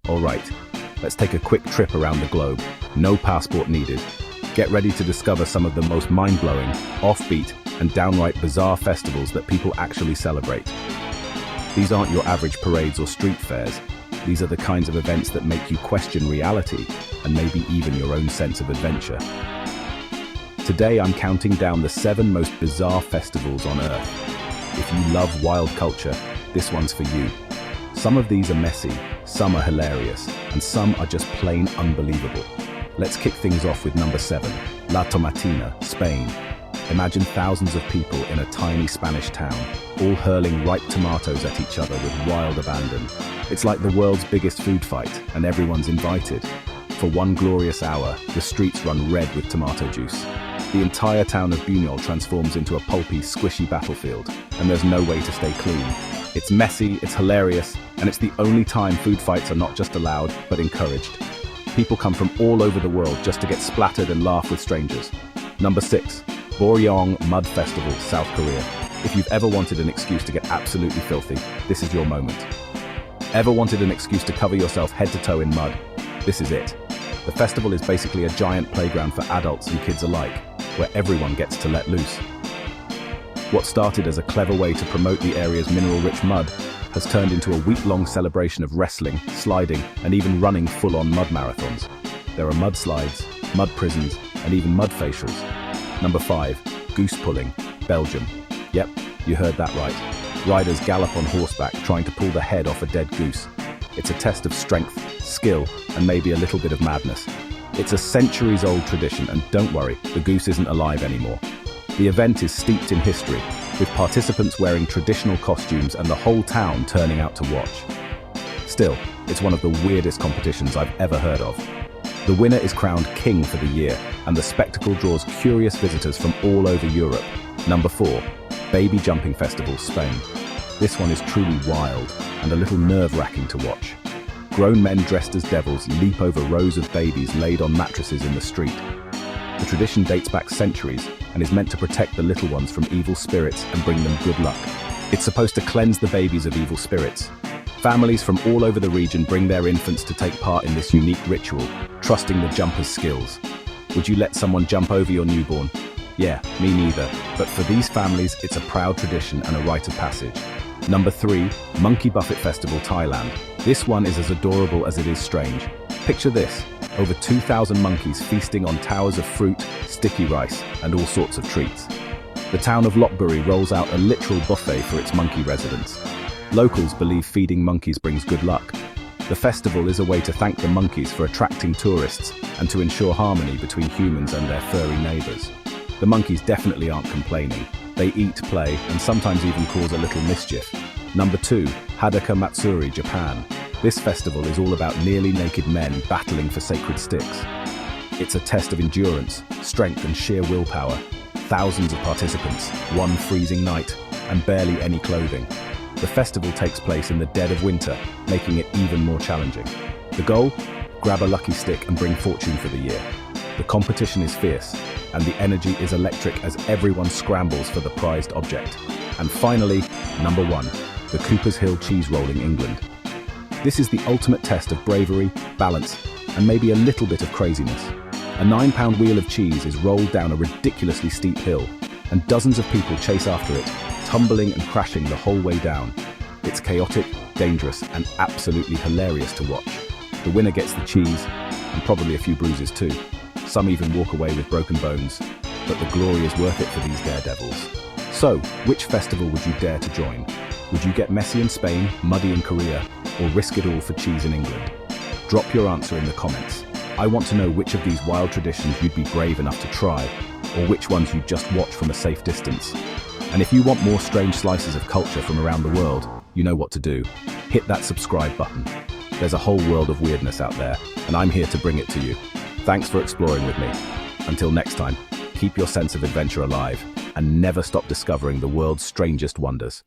All right, let's take a quick trip around the globe. No passport needed. Get ready to discover some of the most mind-blowing, offbeat, and downright bizarre festivals that people actually celebrate. These aren't your average parades or street fairs. These are the kinds of events that make you question reality and maybe even your own sense of adventure. Today I'm counting down the 7 most bizarre festivals on Earth. If you love wild culture, this one's for you. Some of these are messy, some are hilarious, and some are just plain unbelievable. Let's kick things off with number 7, La Tomatina, Spain. Imagine thousands of people in a tiny Spanish town, all hurling ripe tomatoes at each other with wild abandon. It's like the world's biggest food fight, and everyone's invited. For one glorious hour, the streets run red with tomato juice. The entire town of Buñol transforms into a pulpy, squishy battlefield, and there's no way to stay clean. It's messy, it's hilarious, and it's the only time food fights are not just allowed, but encouraged. People come from all over the world just to get splattered and laugh with strangers. Number 6, Boryong Mud Festival, South Korea. If you've ever wanted an excuse to get absolutely filthy, this is your moment. Ever wanted an excuse to cover yourself head to toe in mud? This is it. The festival is basically a giant playground for adults and kids alike, where everyone gets to let loose. What started as a clever way to promote the area's mineral-rich mud has turned into a week-long celebration of wrestling, sliding, and even running full-on mud marathons. There are mudslides, mud prisons, and even mud facials. Number 5, goose pulling, Belgium. Yep, you heard that right. Riders gallop on horseback trying to pull the head off a dead goose. It's a test of strength, skill, and maybe a little bit of madness. It's a centuries-old tradition, and don't worry, the goose isn't alive anymore. The event is steeped in history, with participants wearing traditional costumes and the whole town turning out to watch. Still, it's one of the weirdest competitions I've ever heard of. The winner is crowned king for the year, and the spectacle draws curious visitors from all over Europe. Number 4, Baby Jumping Festival, Spain. This one is truly wild and a little nerve-wracking to watch. Grown men dressed as devils leap over rows of babies laid on mattresses in the street. The tradition dates back centuries and is meant to protect the little ones from evil spirits and bring them good luck. It's supposed to cleanse the babies of evil spirits. Families from all over the region bring their infants to take part in this unique ritual, trusting the jumper's skills. Would you let someone jump over your newborn? Yeah, me neither. But for these families, it's a proud tradition and a rite of passage. Number 3, Monkey Buffet Festival, Thailand. This one is as adorable as it is strange. Picture this. Over 2,000 monkeys feasting on towers of fruit, sticky rice, and all sorts of treats. The town of Lopburi rolls out a literal buffet for its monkey residents. Locals believe feeding monkeys brings good luck. The festival is a way to thank the monkeys for attracting tourists and to ensure harmony between humans and their furry neighbors. The monkeys definitely aren't complaining. They eat, play, and sometimes even cause a little mischief. Number 2, Hadaka Matsuri, Japan. This festival is all about nearly naked men battling for sacred sticks. It's a test of endurance, strength, and sheer willpower. Thousands of participants, one freezing night, and barely any clothing. The festival takes place in the dead of winter, making it even more challenging. The goal? Grab a lucky stick and bring fortune for the year. The competition is fierce, and the energy is electric as everyone scrambles for the prized object. And finally, number 1, the Cooper's Hill Cheese Rolling, England. This is the ultimate test of bravery, balance, and maybe a little bit of craziness. A 9-pound wheel of cheese is rolled down a ridiculously steep hill, and dozens of people chase after it, tumbling and crashing the whole way down. It's chaotic, dangerous, and absolutely hilarious to watch. The winner gets the cheese, and probably a few bruises too. Some even walk away with broken bones, but the glory is worth it for these daredevils. So, which festival would you dare to join? Would you get messy in Spain, muddy in Korea, or risk it all for cheese in England? Drop your answer in the comments. I want to know which of these wild traditions you'd be brave enough to try, or which ones you'd just watch from a safe distance. And if you want more strange slices of culture from around the world, you know what to do. Hit that subscribe button. There's a whole world of weirdness out there, and I'm here to bring it to you. Thanks for exploring with me. Until next time, keep your sense of adventure alive, and never stop discovering the world's strangest wonders.